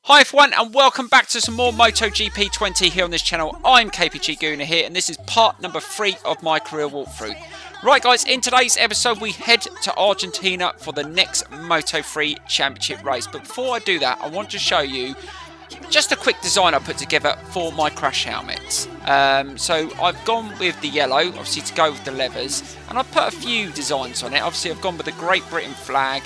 Hi everyone and welcome back to some more MotoGP 20 here on this channel. I'm KPG-GOONER here and this is part number 3 of my career walkthrough. Right guys, in today's episode we head to Argentina for the next Moto3 Championship race. But before I do that, I want to show you just a quick design I put together for my crash helmet. So I've gone with the yellow, obviously to go with the leathers, and I've put a few designs on it. Obviously I've gone with the Great Britain flag.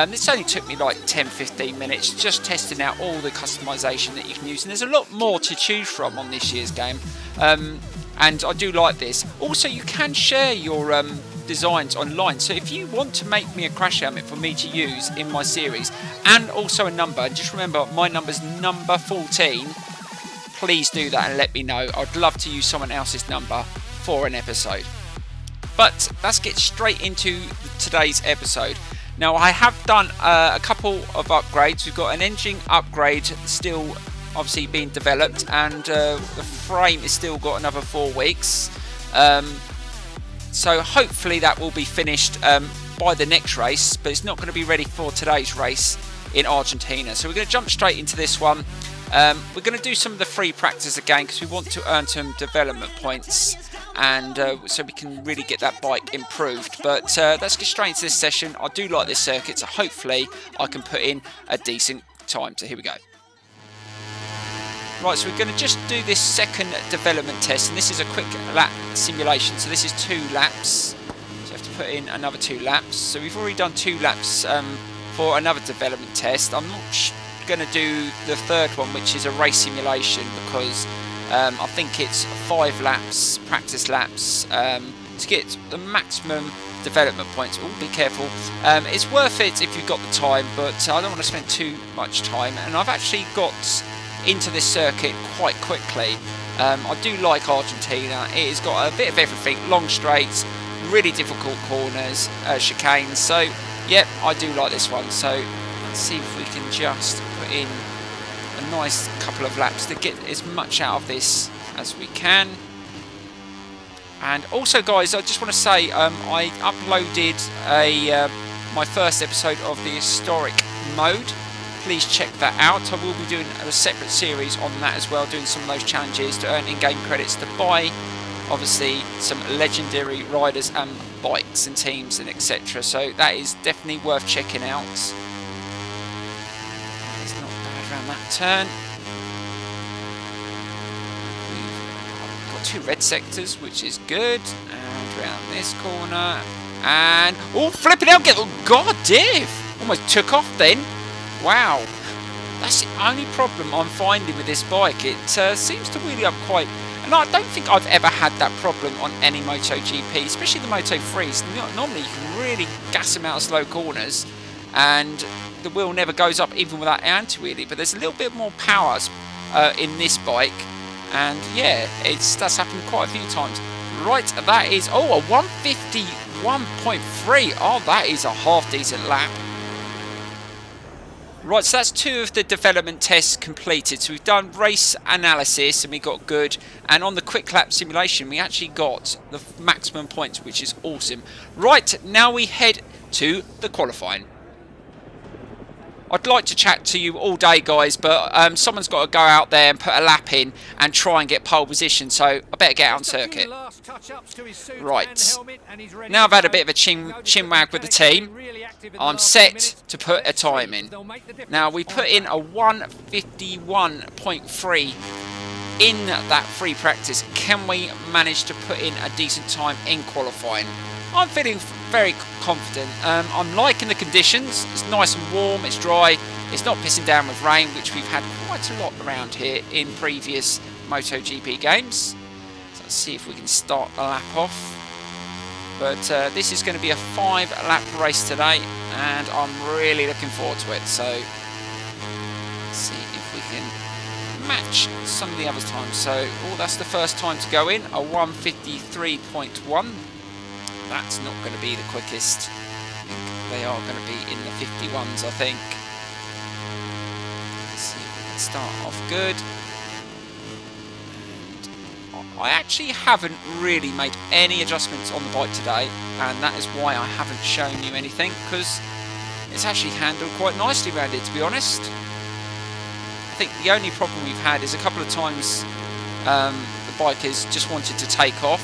This only took me like 10-15 minutes just testing out all the customization that you can use, and there's a lot more to choose from on this year's game, and I do like this. Also, you can share your designs online, so if you want to make me a crash helmet for me to use in my series, and also a number, and just remember my number's number 14, please do that and let me know. I'd love to use someone else's number for an episode. But let's get straight into today's episode. Now I have done a couple of upgrades. We've got an engine upgrade still obviously being developed, and the frame is still got another 4 weeks. So hopefully that will be finished by the next race, but it's not going to be ready for today's race in Argentina. So we're going to jump straight into this one. We're going to do some of the free practice again because we want to earn some development points, and so we can really get that bike improved. But let's get straight into this session. I do like this circuit, so hopefully I can put in a decent time. So here we go. Right, so we're going to just do this second development test, and this is a quick lap simulation. So this is 2 laps, so you have to put in another 2 laps. So we've already done 2 laps for another development test. I'm not going to do the third one, which is a race simulation, because I think it's 5 laps, practice laps, to get the maximum development points. Oh, be careful. It's worth it if you've got the time, but I don't want to spend too much time, and I've actually got into this circuit quite quickly. I do like Argentina. It has got a bit of everything: long straights, really difficult corners, chicanes. So yeah, I do like this one. So let's see if we can just put in a nice couple of laps to get as much out of this as we can. And also guys, I just want to say I uploaded my first episode of the historic mode. Please check that out. I will be doing a separate series on that as well, doing some of those challenges to earn in-game credits to buy obviously some legendary riders and bikes and teams and etc. So that is definitely worth checking out. It's not bad around that turn. We've got 2 red sectors, which is good. And around this corner. And oh, flipping out! Oh, God, div! Almost took off then. Wow, that's the only problem I'm finding with this bike. It seems to wheelie up quite, and I don't think I've ever had that problem on any MotoGP, especially the Moto3s. Normally you can really gas them out of slow corners and the wheel never goes up even without anti-wheelie, but there's a little bit more power in this bike, and yeah, that's happened quite a few times. Right, that is, oh, a 151.3. Oh, that is a half decent lap. Right, so that's 2 of the development tests completed. So we've done race analysis and we got good. And on the quick lap simulation, we actually got the maximum points, which is awesome. Right, now we head to the qualifying. I'd like to chat to you all day, guys, but someone's got to go out there and put a lap in and try and get pole position, so I better get out on circuit. Right, now I've had a bit of a chin wag with the team, I'm set to put a time in. Now we put in a 151.3 in that free practice. Can we manage to put in a decent time in qualifying? I'm feeling very confident. I'm liking the conditions. It's nice and warm, it's dry, it's not pissing down with rain, which we've had quite a lot around here in previous MotoGP games. So let's see if we can start the lap off. But this is going to be a 5-lap race today, and I'm really looking forward to it. So let's see if we can match some of the other times. So oh, that's the first time to go in, a 153.1. That's not going to be the quickest. I think they are going to be in the 51s, I think. Let's see if we can start off good. And I actually haven't really made any adjustments on the bike today, and that is why I haven't shown you anything, because it's actually handled quite nicely around it, to be honest. think the only problem we've had is a couple of times the bikers just wanted to take off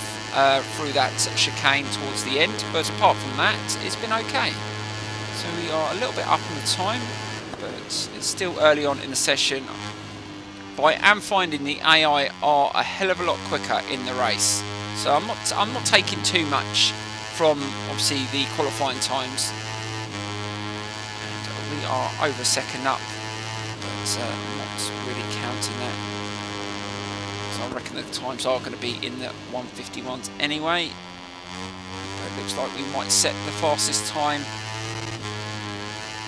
through that chicane towards the end, but apart from that, it's been okay. So we are a little bit up on the time, but it's still early on in the session. But I am finding the AI are a hell of a lot quicker in the race. So I'm not taking too much from obviously the qualifying times. And we are over a second up, but not really counting that. So I reckon the times are going to be in the 151s anyway. But it looks like we might set the fastest time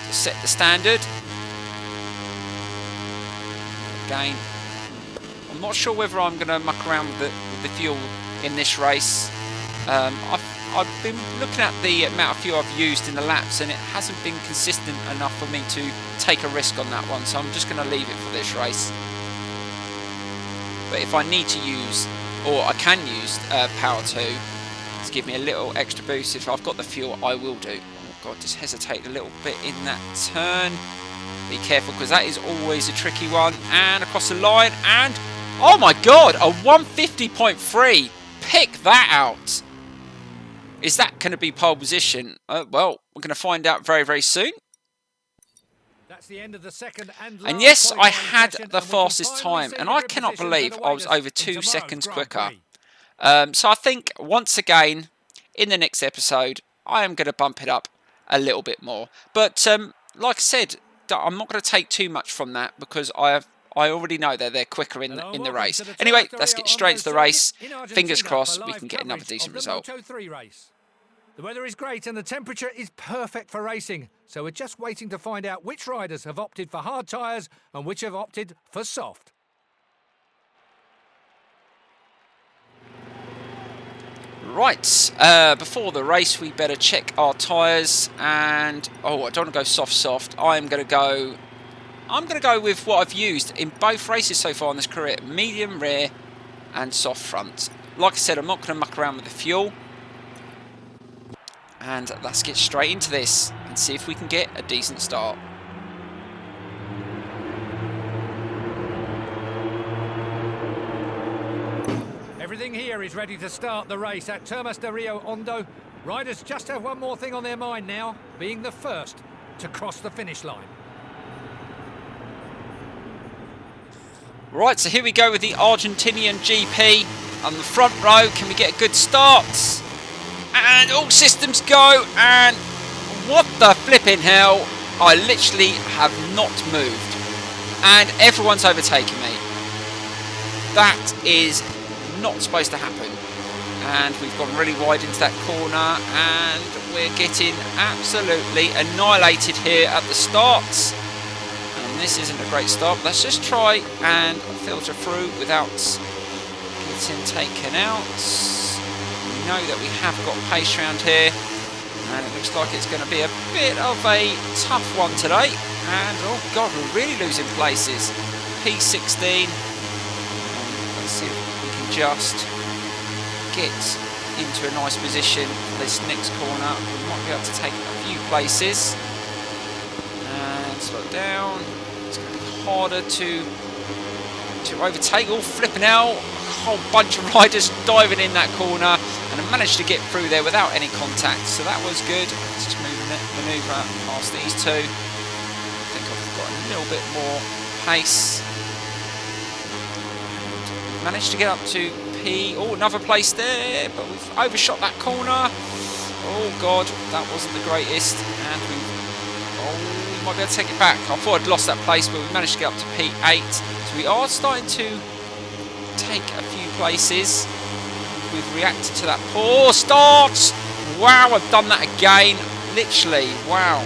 to set the standard. Again, I'm not sure whether I'm going to muck around with the fuel in this race. I've been looking at the amount of fuel I've used in the laps, and it hasn't been consistent enough for me to take a risk on that one, so I'm just going to leave it for this race. But if I need to use, or I can use Power 2 to give me a little extra boost, if I've got the fuel, I will do. Oh God, just hesitate a little bit in that turn. Be careful, because that is always a tricky one. And across the line, and oh my God, a 150.3. Pick that out. Is that going to be pole position? Well, we're going to find out very, very soon. That's the end of the second and yes, I had the fastest time, and I cannot believe I was over 2 seconds quicker. So I think, once again, in the next episode, I am going to bump it up a little bit more. But like I said, I'm not going to take too much from that, because I already know that they're quicker in the race. Anyway, let's get straight into the race. Fingers crossed we can get another decent result. The weather is great and the temperature is perfect for racing, so we're just waiting to find out which riders have opted for hard tyres and which have opted for soft. Right, before the race we better check our tyres, and oh, I don't want to go soft. I'm going to go with what I've used in both races so far in this career: medium rear and soft front. Like I said, I'm not going to muck around with the fuel. And let's get straight into this and see if we can get a decent start. Everything here is ready to start the race at Thrustmaster Ferrari. Riders just have one more thing on their mind now, being the first to cross the finish line. Right, so here we go with the Argentinian GP on the front row. Can we get a good start? And all systems go, and what the flipping hell, I literally have not moved, and everyone's overtaken me. That is not supposed to happen. And we've gone really wide into that corner, and we're getting absolutely annihilated here at the start. And this isn't a great start. Let's just try and filter through without getting taken out. We know that we have got pace around here, and it looks like it's going to be a bit of a tough one today. And oh God, we're really losing places. P16. Let's see if we can just get into a nice position for this next corner. We might be able to take a few places. And slow down. It's going to be harder to overtake. All flipping out. A whole bunch of riders diving in that corner, and I managed to get through there without any contact, so that was good. Let's just manoeuvre past these two. I think I've got a little bit more pace. Managed to get up to P. Oh, another place there, but we've overshot that corner. Oh God, that wasn't the greatest, and we might be able to take it back. I thought I'd lost that place, but we managed to get up to P8. So we are starting to take a few places. We've reacted to that poor start. Wow, I've done that again. Literally, wow.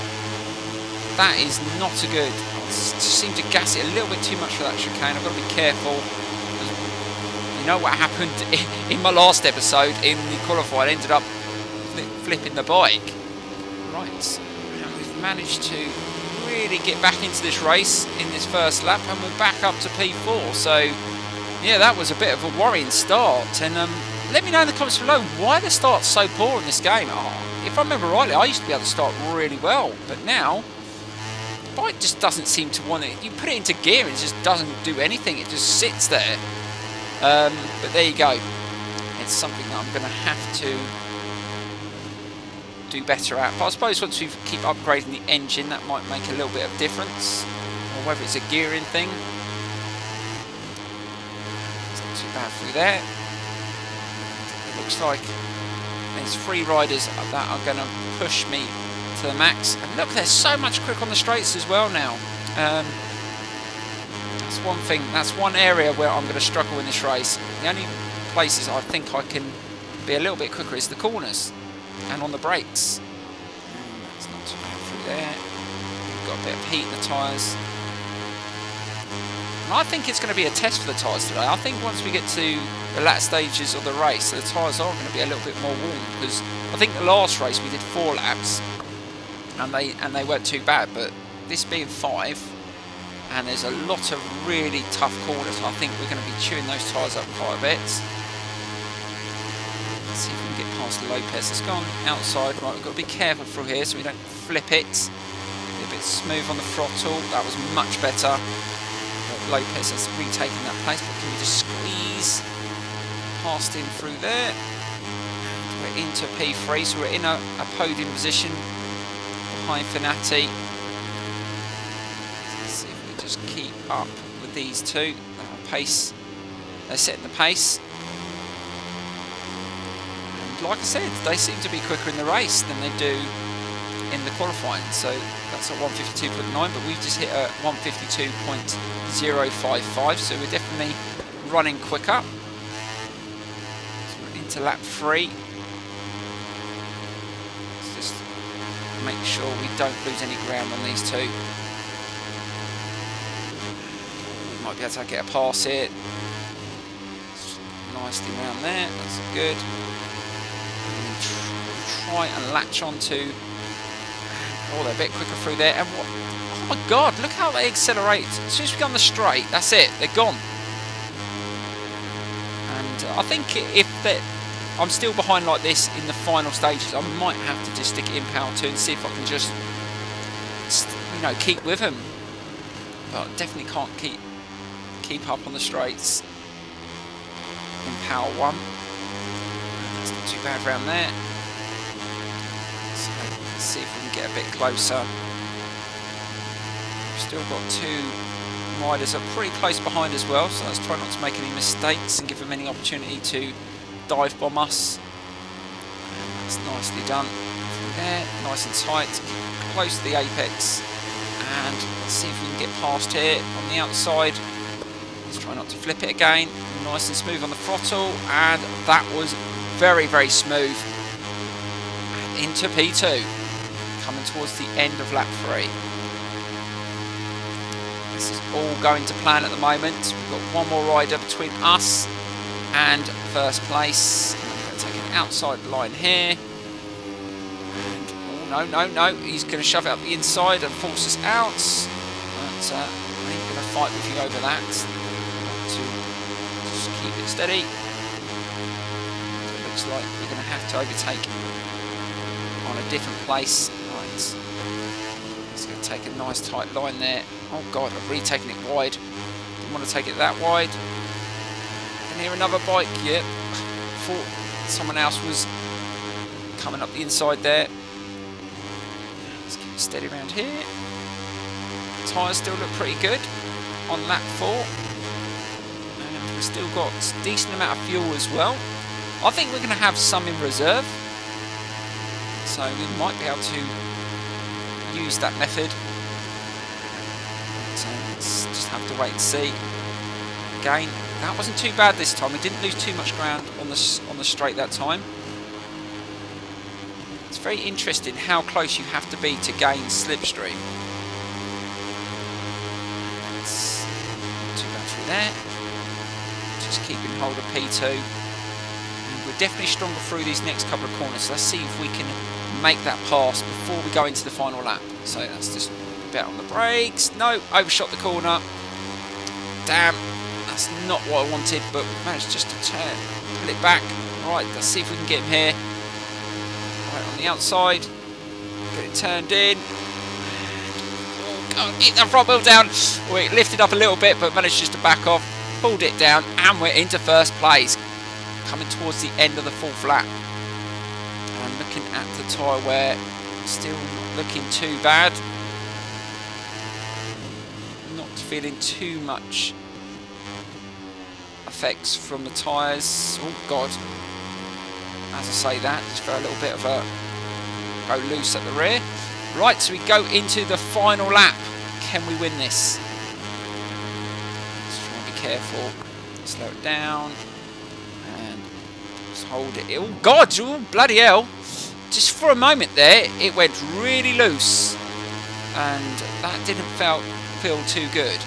That is not a good. I just seem to gas it a little bit too much for that chicane. I've got to be careful. You know what happened in my last episode in the qualifying? I ended up flipping the bike. Right, and we've managed to really get back into this race in this first lap, and we're back up to P4. So yeah, that was a bit of a worrying start. And let me know in the comments below why the start's so poor in this game. Oh, if I remember rightly, I used to be able to start really well, but now bike just doesn't seem to want it. You put it into gear and it just doesn't do anything. It just sits there. But there you go. It's something that I'm going to have to do better at. But I suppose once we keep upgrading the engine, that might make a little bit of difference. Or whether it's a gearing thing. It's not too bad through there. It looks like there's 3 riders that are going to push me to the max. And look, they're so much quicker on the straights as well now. That's one thing. That's one area where I'm going to struggle in this race. The only places I think I can be a little bit quicker is the corners and on the brakes. That's not too bad through there. Got a bit of heat in the tyres. And I think it's going to be a test for the tyres today. I think once we get to the latter stages of the race, the tyres are going to be a little bit more warm, because I think the last race we did 4 laps and they weren't too bad, but this being 5 and there's a lot of really tough corners, I think we're going to be chewing those tyres up quite a bit. Let's see if we can get past Lopez. It's gone outside. Right, we've got to be careful through here so we don't flip it. Be a bit smooth on the throttle. That was much better. Lopez has retaken that place, but can we just squeeze past him through there? We're into P3, so we're in a podium position behind Finati. Let's see if we just keep up with these two. Pace, they're setting the pace. And like I said, they seem to be quicker in the race than they do in the qualifying. So that's a 152.9, but we've just hit a 152.055, so we're definitely running quicker. So we're into lap 3. Let's just make sure we don't lose any ground on these two. We might be able to get a pass here. Nicely around there, that's good. Try and latch onto. Oh, they're a bit quicker through there. And what? Oh my God! Look how they accelerate. As soon as we go on the straight, that's it. They're gone. And I think if I'm still behind like this in the final stages, I might have to just stick it in power 2 and see if I can just, keep with them. But I definitely can't keep up on the straights in power 1. That's not too bad around there. So let's see if we can get a bit closer. We've still got 2 riders are pretty close behind as well, so let's try not to make any mistakes and give them any opportunity to dive bomb us. And that's nicely done from there, nice and tight, close to the apex. And let's see if we can get past here on the outside. Let's try not to flip it again. Nice and smooth on the throttle, and that was very, very smooth. And into P2, coming towards the end of lap 3. This is all going to plan at the moment. We've got one more rider between us and first place. I'm going to take an outside line here. And, oh, no. He's going to shove it up the inside and force us out. But I ain't going to fight with you over that. To just keep it steady. It looks like we're going to have to overtake on a different place. Right. It's going to take a nice tight line there. Oh God, I've retaken it wide. Didn't want to take it that wide. I can hear another bike. Yep. Thought someone else was coming up the inside there. Let's keep it steady around here. Tyres still look pretty good on lap 4. And we've still got a decent amount of fuel as well. I think we're going to have some in reserve. So we might be able to use that method. So let's just have to wait and see. Again, that wasn't too bad this time. We didn't lose too much ground on the straight that time. It's very interesting how close you have to be to gain slipstream. It's not too bad through there. Just keeping hold of P2. And we're definitely stronger through these next couple of corners. So let's see if we can make that pass before we go into the final lap. So that's just a bit on the brakes. No, overshot the corner. Damn, that's not what I wanted, but we managed just to pull it back. Right, let's see if we can get him here. Right on the outside, get it turned in. Oh Hit the front wheel down. We lifted up a little bit, but managed just to back off. Pulled it down, and we're into first place. Coming towards the end of the fourth lap. I'm looking at the tyre wear. Still not looking too bad. Not feeling too much effects from the tyres. Oh God. As I say that, just for a little bit of a go loose at the rear. Right, so we go into the final lap. Can we win this? Let's try and be careful. Slow it down. And just hold it. Oh God, oh, bloody hell. Just for a moment there, it went really loose. And that didn't feel too good.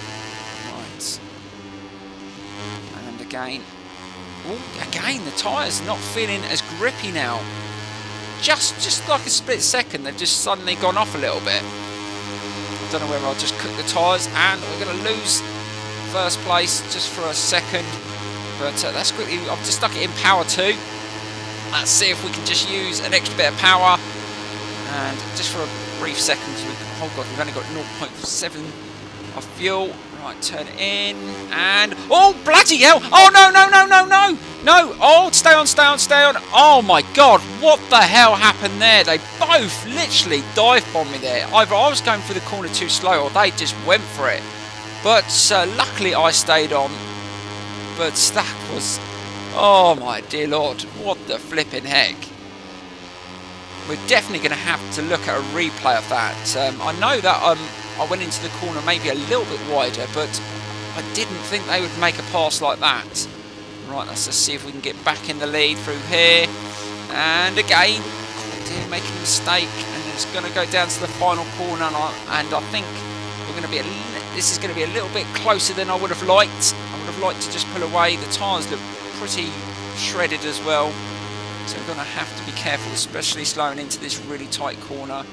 Right. And again. Oh, again, the tyres not feeling as grippy now. Just like a split second, they've just suddenly gone off a little bit. I don't know whether I'll just cook the tyres, and we're going to lose first place just for a second. But that's quickly. I've just stuck it in power 2. Let's see if we can just use an extra bit of power. And just for a brief second, oh God, we've only got 0.7 of fuel. Right, turn it in, and oh bloody hell! Oh no! Oh, stay on! Oh my God, what the hell happened there? They both literally dive bombed me there. Either I was going for the corner too slow, or they just went for it. But luckily I stayed on. But that was, oh my dear Lord, what the flipping heck! We're definitely going to have to look at a replay of that. I know that I went into the corner maybe a little bit wider, but I didn't think they would make a pass like that. Right, let's just see if we can get back in the lead through here. And again, making a mistake, and it's going to go down to the final corner, and I think we're going to be this is going to be a little bit closer than I would have liked. I would have liked to just pull away. The tyres look pretty shredded as well. So we're going to have to be careful, especially slowing into this really tight corner.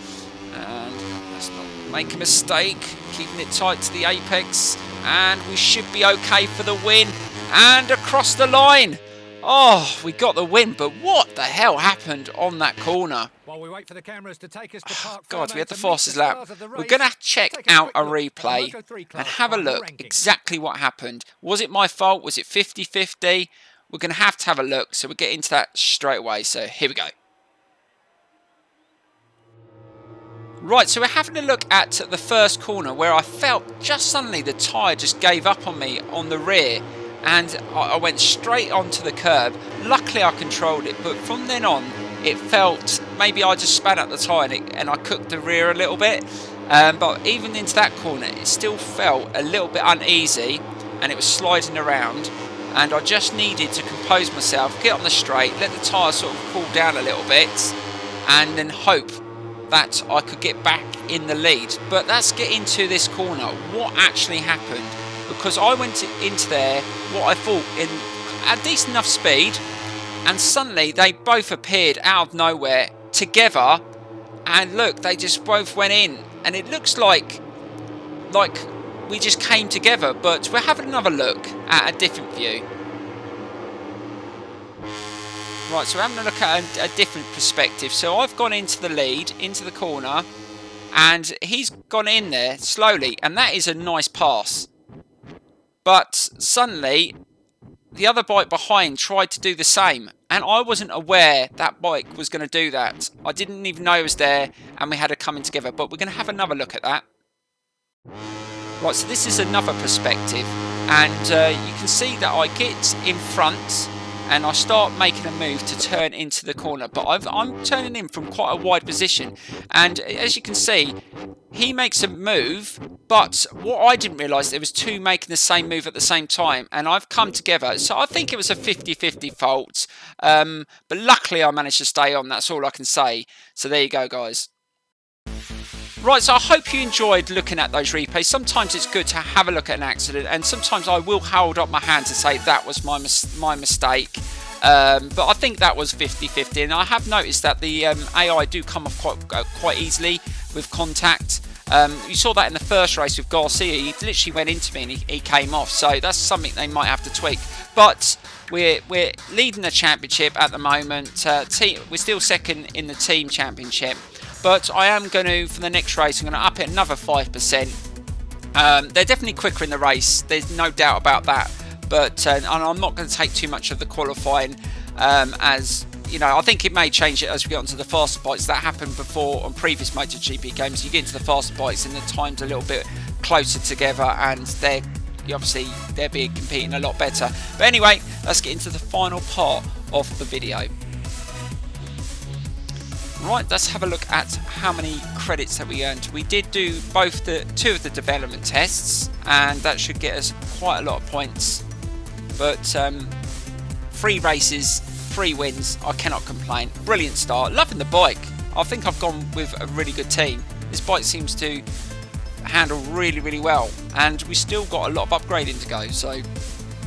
And let's not make a mistake. Keeping it tight to the apex. And we should be okay for the win. And across the line. Oh, we got the win. But what the hell happened on that corner? While we wait for the cameras to take us to Park God, we had the fastest lap. We're going to check out a replay and have a look exactly what happened. Was it my fault? Was it 50-50? We're going to have a look, so we'll get into that straight away. So here we go. Right, so we're having a look at the first corner where I felt just suddenly the tyre just gave up on me on the rear, and I went straight onto the curb. Luckily I controlled it, but from then on it felt maybe I just span up the tyre and I cooked the rear a little bit. But even into that corner it still felt a little bit uneasy, and it was sliding around. And I just needed to compose myself, get on the straight, let the tyre sort of cool down a little bit, and then hope that I could get back in the lead. But let's get into this corner. What actually happened? Because I went into there, what I thought, in a decent enough speed, and suddenly they both appeared out of nowhere together, and look, they just both went in, and it looks like we just came together. But we're having another look at a different view. Right, so we're having a look at a different perspective. So I've gone into the lead, into the corner, and he's gone in there slowly, and that is a nice pass. But suddenly, the other bike behind tried to do the same, and I wasn't aware that bike was going to do that. I didn't even know it was there, and we had it coming together. But we're going to have another look at that. Right, so this is another perspective, and you can see that I get in front and I start making a move to turn into the corner, but I'm turning in from quite a wide position, and as you can see, he makes a move, but what I didn't realise, there was two making the same move at the same time, and I've come together. So I think it was a 50-50 fault, but luckily I managed to stay on. That's all I can say. So there you go, guys. Right, so I hope you enjoyed looking at those replays. Sometimes it's good to have a look at an accident, and sometimes I will hold up my hand and say that was my mistake. But I think that was 50-50, and I have noticed that the AI do come off quite easily with contact. You saw that in the first race with Garcia. He literally went into me and he came off, so that's something they might have to tweak. But we're leading the championship at the moment. We're still second in the team championship. but I am going to, for the next race, I'm going to up it another 5%. They're definitely quicker in the race, there's no doubt about that, but and I'm not going to take too much of the qualifying, as you know, I think it may change it as we get onto the faster bikes. That happened before on previous MotoGP games. You get into the faster bikes and the time's a little bit closer together, and they're being competing a lot better. But anyway, let's get into the final part of the video. Right, let's have a look at how many credits that we earned. We did do both two of the development tests, and that should get us quite a lot of points. But 3 races, 3 wins, I cannot complain. Brilliant start, loving the bike. I think I've gone with a really good team. This bike seems to handle really, really well, and we still got a lot of upgrading to go, so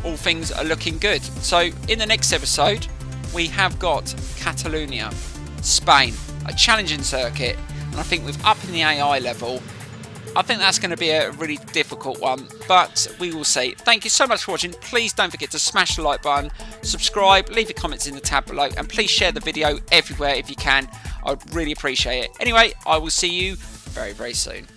all things are looking good. So in the next episode, we have got Catalonia, Spain, a challenging circuit, and I think with upping the AI level, I think that's going to be a really difficult one, but we will see. Thank you so much for watching. Please don't forget to smash the like button, subscribe, leave your comments in the tab below, and please share the video everywhere if you can. I'd really appreciate it. Anyway, I will see you very, very soon.